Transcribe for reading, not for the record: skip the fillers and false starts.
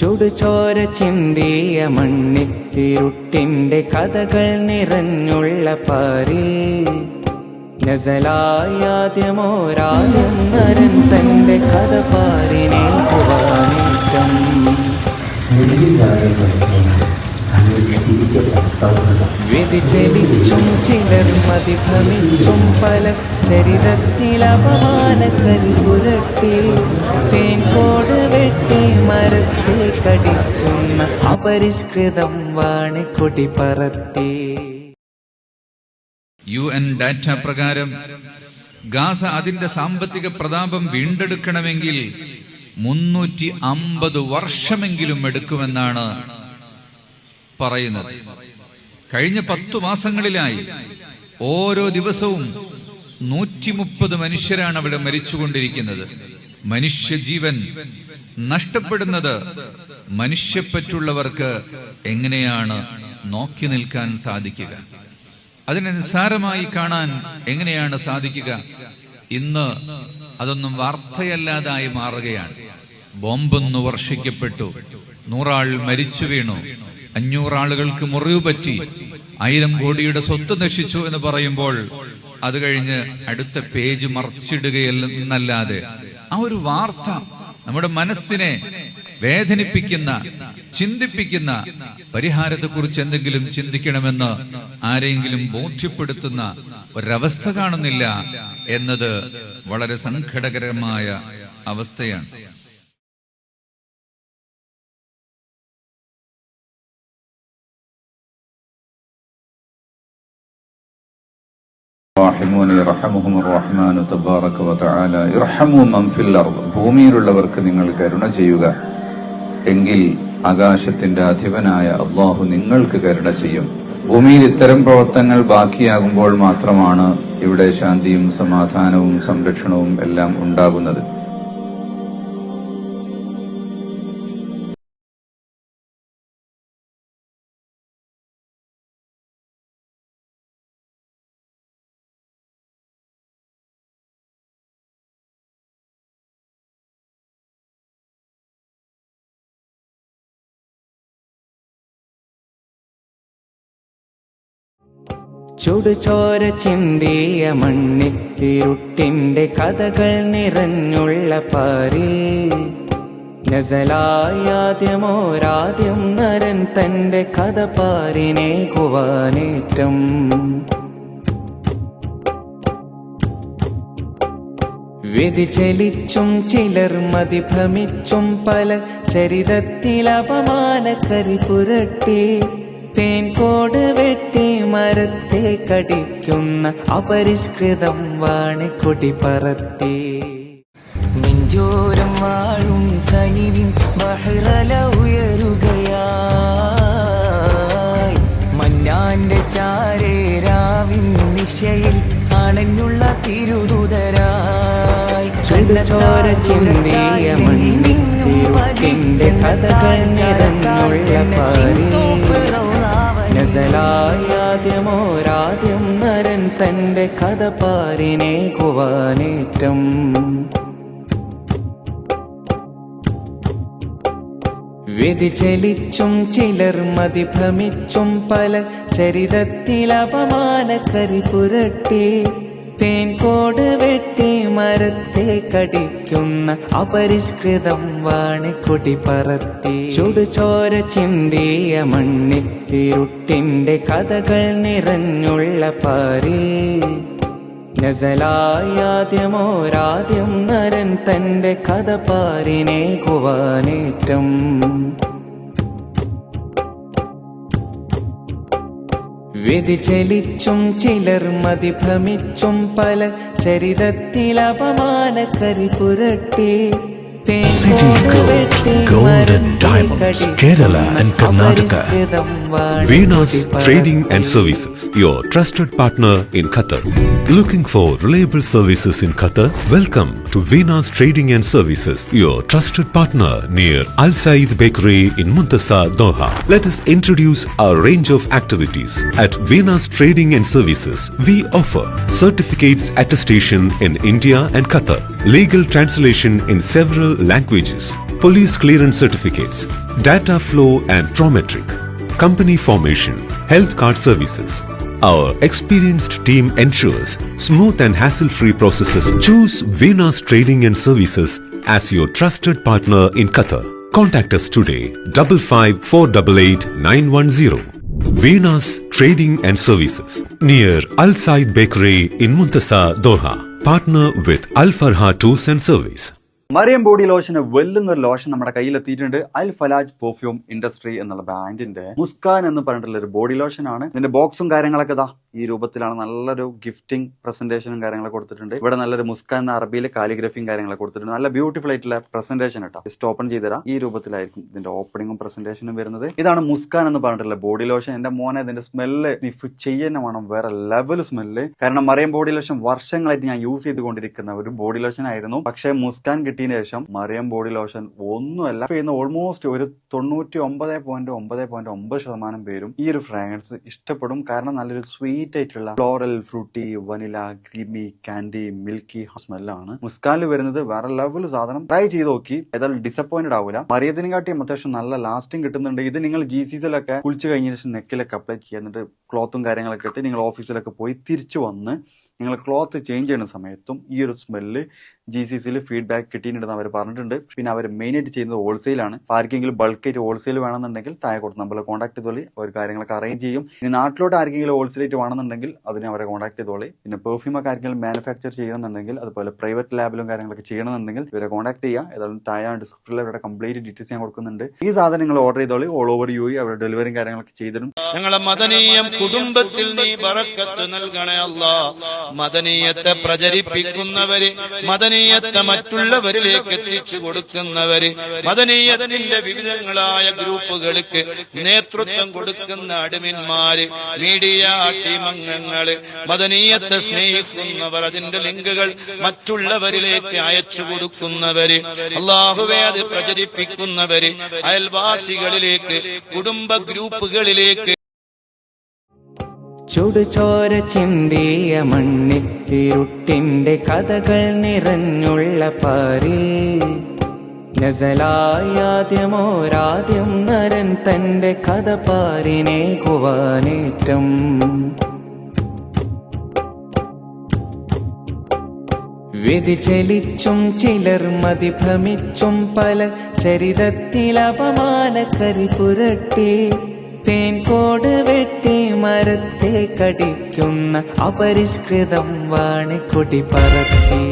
ചുടുചോര ചിന്തിയ മണ്ണിൽ ഇരുട്ടിന്റെ കഥകൾ നിറഞ്ഞുള്ള പാരിൽ നസലായാദ്യമോരാദ്യം നരൻ തന്റെ കഥ പാരിനേൽക്കുവാനേറ്റം വ്യതിചലിച്ചും ചിലർ മതിഭ്രമിച്ചും പല ചരിതത്തിൽ അപമാനക്കരി പുരട്ടി തേൻകോട് വെട്ടി മരത്തെ കടിക്കുന്ന അപരിഷ്കൃതം വാണിക്കൊടി പറത്തി. UN ഡാറ്റ പ്രകാരം ഗാസ അതിന്റെ സാമ്പത്തിക പ്രതാപം വീണ്ടെടുക്കണമെങ്കിൽ 350 വർഷമെങ്കിലും എടുക്കുമെന്നാണ് പറയുന്നത്. കഴിഞ്ഞ 10 മാസങ്ങളിലായി ഓരോ ദിവസവും 130 മനുഷ്യരാണ് അവിടെ മരിച്ചുകൊണ്ടിരിക്കുന്നത്. മനുഷ്യജീവൻ നഷ്ടപ്പെടുന്നത് മനുഷ്യപ്പറ്റുള്ളവർക്ക് എങ്ങനെയാണ് നോക്കി നിൽക്കാൻ സാധിക്കുക? അതിനെ നിസ്സാരമായി കാണാൻ എങ്ങനെയാണ് സാധിക്കുക? ഇന്ന് അതൊന്നും വാർത്തയല്ലാതായി മാറുകയാണ്. ബോംബൊന്ന് വർഷിക്കപ്പെട്ടു, 100 ആൾ മരിച്ചു വീണു, 500 ആളുകൾക്ക് മുറിവ് പറ്റി, 1000 കോടിയുടെ സ്വത്ത് നശിച്ചു എന്ന് പറയുമ്പോൾ അത് കഴിഞ്ഞ് അടുത്ത പേജ് മറിച്ചിടുകയെന്നല്ലാതെ ആ ഒരു വാർത്ത നമ്മുടെ മനസ്സിനെ വേദനിപ്പിക്കുന്ന, ചിന്തിപ്പിക്കുന്ന, പരിഹാരത്തെക്കുറിച്ച് എന്തെങ്കിലും ചിന്തിക്കണമെന്ന് ആരെങ്കിലും ബോധ്യപ്പെടുത്തുന്ന ഒരവസ്ഥ കാണുന്നില്ല എന്നത് വളരെ സങ്കടകരമായ അവസ്ഥയാണ്. ഭൂമിയിലുള്ളവർക്ക് നിങ്ങൾ കരുണ ചെയ്യുക, എങ്കിൽ ആകാശത്തിന്റെ അധിപനായ അല്ലാഹു നിങ്ങൾക്ക് കരുണ ചെയ്യും. ഭൂമിയിൽ ഇത്തരം പ്രവർത്തനങ്ങൾ ബാക്കിയാകുമ്പോൾ മാത്രമാണ് ഇവിടെ ശാന്തിയും സമാധാനവും സംരക്ഷണവും എല്ലാം ഉണ്ടാകുന്നത്. ചുടുചോര ചിന്തിയ മണ്ണിൽ ഇരുട്ടിന്റെ കഥകൾ നിറഞ്ഞുള്ള പാരിൽ നസലായാദ്യമോരാദ്യം നരൻ തന്റെ കഥ പാരിനേൽക്കുവാനേറ്റം വ്യതിചലിച്ചും ചിലർ മതിഭ്രമിച്ചും പല ചരിതത്തിൽ അപമാനക്കരി പുരട്ടി തേൻകോട് വെട്ടി മരത്തെ കടിക്കുന്ന അപരിഷ്കൃതം വാണിക്കൊടി പറത്തി. നെഞ്ചോരം വാഴും കനിവിൻ ബഹ്റല ഉയരുകയായി, മന്നാന്റെ ചാരേരാവിൻ നിശയിൽ അണഞ്ഞുള്ള തിരുദൂതരായി. ചുടുചോര ചിന്തിയ മണ്ണിൽ ഇരുട്ടിന്റെ കഥകൾ നിറഞ്ഞുള്ള പാരിൽ നസലായാദ്യമോരാദ്യം നരൻ തന്റെ കഥ പാരിനേൽക്കുവാനേറ്റം വ്യതിചലിച്ചും ചിലർ മതിഭ്രമിച്ചും പല ചരിതത്തിൽ അപമാനക്കരി പുരട്ടി തേൻകോട് വെട്ടി മരത്തെ കടിക്കുന്ന അപരിഷ്കൃതം വാണിക്കൊടി പറത്തി. ചുടുചോര ചിന്തിയ മണ്ണിൽ ഇരുട്ടിന്റെ കഥകൾ നിറഞ്ഞുള്ള പാരിൽ നസലായാദ്യമോരാദ്യം നരൻ തന്റെ കഥ പാരിനേൽക്കുവാനേറ്റം വ്യതിചലിച്ചും ചിലർ മതിഭ്രമിച്ചും പല ചരിതത്തിൽ അപമാനക്കരി പുരട്ടി City Gold and Diamonds, Kerala and Karnataka. Venus Trading and Services, your trusted partner in Qatar. Looking for reliable services in Qatar? Welcome to Venus Trading and Services, your trusted partner near Al Said Bakery in Muntasa, Doha. Let us introduce our range of activities. At Venus Trading and Services, we offer certificates attestation in India and Qatar, legal translation in several languages, police clearance certificates, data flow and Prometric, company formation, health card services. Our experienced team ensures smooth and hassle-free processes. Choose Venus Trading and Services as your trusted partner in Qatar. Contact us today 55488910. Venus Trading and Services near Al Said Bakery in Muntasa, Doha. Partner with Al Farha Tours and Service. Mariyam body ലോഷന് വെല്ലുന്നൊരു lotion നമ്മുടെ കയ്യിലെത്തിയിട്ടുണ്ട്. Al Falaj perfume industry എന്നുള്ള ബ്രാൻഡിന്റെ മുസ്കാൻ എന്ന് പറഞ്ഞിട്ടുള്ള ഒരു body lotion ആണ്. ഇതിന്റെ ബോക്സും കാര്യങ്ങളൊക്കെ ഇതാ ഈ രൂപത്തിലാണ്. നല്ലൊരു ഗിഫ്റ്റിംഗ് പ്രസന്റേഷനും കാര്യങ്ങളൊക്കെ കൊടുത്തിട്ടുണ്ട്. ഇവിടെ നല്ലൊരു മുസ്കാൻ എന്ന അറബിയിൽ കാലിഗ്രഫിയും കാര്യങ്ങളൊക്കെ കൊടുത്തിട്ടുണ്ട്. നല്ല ബ്യൂട്ടിഫുൾ ആയിട്ടുള്ള പ്രസന്റേഷൻ കേട്ടോ. ജസ്റ്റ് ഓപ്പൺ ചെയ്തുതരാം. ഈ രൂപത്തിലായിരിക്കും ഇതിന്റെ ഓപ്പണിംഗും പ്രസന്റേഷനും വരുന്നത്. ഇതാണ് മുസ്കാൻ എന്ന് പറഞ്ഞിട്ടുള്ള ബോഡി ലോഷൻ. എന്റെ മോനെ ഇതിന്റെ സ്മെല്ല് സ്നിഫ് ചെയ്യുന്ന വേണം, വേറെ ലെവൽ സ്മെല്ല്. കാരണം മറിയം ബോഡി ലോഷൻ വർഷങ്ങളായിട്ട് ഞാൻ യൂസ് ചെയ്തുകൊണ്ടിരിക്കുന്ന ഒരു ബോഡി ലോഷൻ ആയിരുന്നു. പക്ഷേ മുസ്കാൻ കിട്ടിയതിന് ശേഷം മറിയം ബോഡി ലോഷൻ ഒന്നുമല്ല ചെയ്യുന്ന ഓൾമോസ്റ്റ് ഒരു 99.9% പേരും ഈ ഒരു ഫ്രാഗ്രൻസ് ഇഷ്ടപ്പെടും. കാരണം നല്ലൊരു സ്വീറ്റ് ആയിട്ടുള്ള floral, fruity, vanilla, creamy, candy, milky സ്മെല്ലാണ് മുസ്കാനിൽ വരുന്നത്. വേറെ ലെവൽ സാധനം. ട്രൈ ചെയ്ത് നോക്കി, ഏതായാലും ഡിസപ്പോയിന്റഡ് ആവില്ല. മറിയത്തിനും കാട്ടിയും അത്യാവശ്യം നല്ല ലാസ്റ്റിംഗ് കിട്ടുന്നുണ്ട്. ഇത് നിങ്ങൾ GCCയിലൊക്കെ കുളിച്ച് കഴിഞ്ഞ ശേഷം നെക്കിലൊക്കെ അപ്ലൈ ചെയ്യുന്നുണ്ട്. ക്ലോത്തും കാര്യങ്ങളൊക്കെ ഇട്ട് നിങ്ങൾ ഓഫീസിലൊക്കെ പോയി തിരിച്ചു വന്ന് നിങ്ങൾ ക്ലോത്ത് ചേഞ്ച് ചെയ്യുന്ന സമയത്തും ഈ ഒരു സ്മെല്ല് GCCയിൽ ഫീഡ്ബാക്ക് കിട്ടിയിട്ടുണ്ടെന്ന് അവർ പറഞ്ഞിട്ടുണ്ട്. പിന്നെ അവർ മെയിനായിട്ട് ചെയ്യുന്നത് ഹോൾസെയിലാണ്. ആർക്കെങ്കിലും ബൾക്കായിട്ട് ഹോൾസെയിൽ വേണമെന്നുണ്ടെങ്കിൽ താഴെ കൊടുത്ത് നമ്മളെ കോൺടാക്ട് ചെയ്തോളി. അവർ കാര്യങ്ങളൊക്കെ അറേഞ്ച് ചെയ്യും. ഇനി നാട്ടിലോട്ട് ആർക്കെങ്കിലും ഹോൾസെയിലായിട്ട് വേണമെന്നുണ്ടെങ്കിൽ അതിനെ അവരെ കോൺടാക്ട് ചെയ്തോളി. പിന്നെ പെർഫ്യൂമൊക്കെ ആർക്കെങ്കിലും മാനുഫാക്ചർ ചെയ്യണമെന്നുണ്ടെങ്കിൽ, അതുപോലെ പ്രൈവറ്റ് ലാബിലും കാര്യങ്ങളൊക്കെ ചെയ്യണമെന്നുണ്ടെങ്കിൽ ഇവരെ കോൺടാക്ട് ചെയ്യുക. ഏതായാലും താഴെ ഡിസ്ക്രിപ്ഷനിൽ അവരുടെ കംപ്ലീറ്റ് ഡീറ്റെയിൽസ് ഞാൻ കൊടുക്കുന്നുണ്ട്. ഈ സാധനം നിങ്ങൾ ഓർഡർ ചെയ്തോളി. ഓൾ ഓവർ UAE അവരുടെ ഡെലിവറിയും കാര്യങ്ങളൊക്കെ ചെയ്തിടും. ഞങ്ങളെ മദനീയം കുടുംബത്തിൽ നീ ബറക്കത്ത് നൽകണേ അല്ലാഹ്. മദനീയത്തെ പ്രചരിപ്പിക്കുന്നവര്, മദനീയത്തെ മറ്റുള്ളവരിലേക്ക് എത്തിച്ചു കൊടുക്കുന്നവര്, മദനീയത്തിന്റെ വിവിധങ്ങളായ ഗ്രൂപ്പുകൾക്ക് നേതൃത്വം കൊടുക്കുന്ന അഡ്മിന്മാര്, മീഡിയ ടീം അംഗങ്ങള്, മദനീയത്തെ സ്നേഹിക്കുന്നവർ, അതിന്റെ ലിങ്കുകൾ മറ്റുള്ളവരിലേക്ക് അയച്ചു കൊടുക്കുന്നവര്, അല്ലാഹുവേ അത് പ്രചരിപ്പിക്കുന്നവര്, അയൽവാസികളിലേക്ക്, കുടുംബ ഗ്രൂപ്പുകളിലേക്ക് ചുടുചോര ചിന്തിയ മണ്ണിൽ ഇരുട്ടിന്റെ കഥകൾ നിറഞ്ഞുള്ള പാരിൽ നസലായാദ്യമോരാദ്യം നരൻ തന്റെ കഥ പാരിനെ കുവാനേറ്റം. വ്യതിചലിച്ചും ചിലർ മതിഭ്രമിച്ചും പല ചരിതത്തിൽ അപമാനക്കരി പുരട്ടി. തേൻകോട് വെട്ടി മരത്തെ കടിക്കുന്ന അപരിഷ്കൃതം വാണിക്കൊടി പറത്തി.